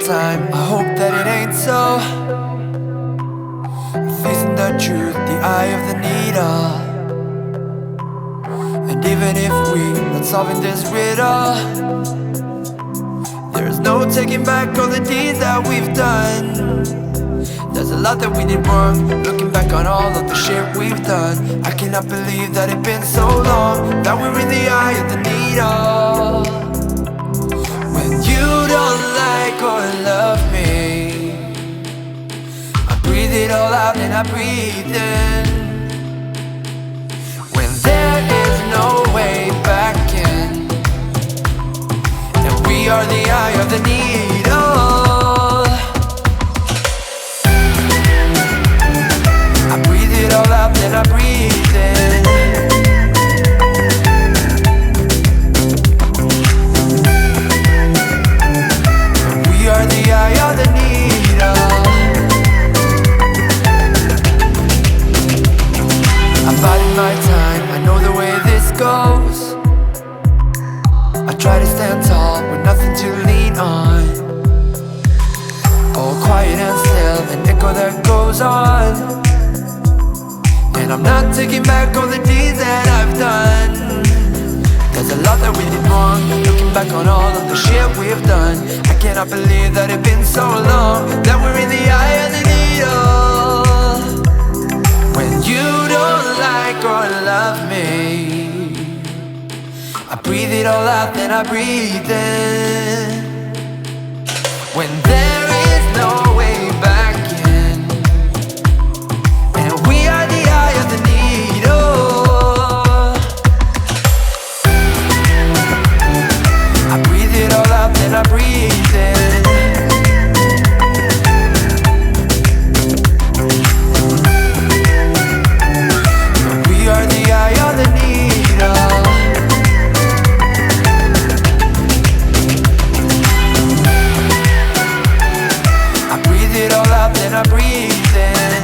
time, I hope that it ain't so. Facing the truth, the eye of the needle. And even if we're not solving this riddle, there's no taking back all the deeds that we've done. There's a lot that we did wrong, looking back on all of the shit we've done. I cannot believe that it's been so long, that we're in the eye of the needle. When you don't like or love me, I breathe it all out and I breathe in. When there is no way back in, and we are the eye of the needle. I breathe it all out and I breathe in. We are the eye of the needle. I'm biding my time, I know the way this goes. I try to stand tall with nothing to lean on. All quiet and still, an echo that goes on. And I'm not taking back all the deeds that I've done. There's a lot that we did wrong, looking back on all of the shit we've done. I cannot believe that it's been so long, that we're in the eye of the needle. When you don't like or love me, I breathe it all out, then I breathe in. When there is no way back in, and we are the eye of the needle. I breathe it all out, then I breathe in. We are the eye of the needle. I breathe it all out, then I breathe in.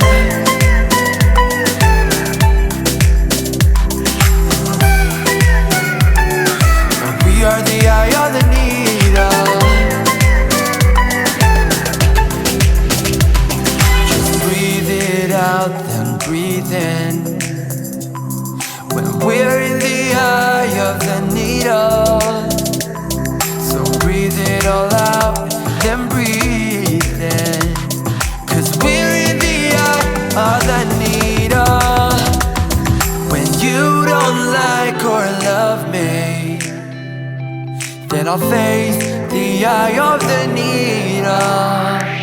We are the eye of the needle. Just breathe it out, then breathe in. When we're in the eye of the needle, so breathe it all out, then breathe in. 'Cause we're in the eye of the needle. When you don't like or love me, then I'll face the eye of the needle.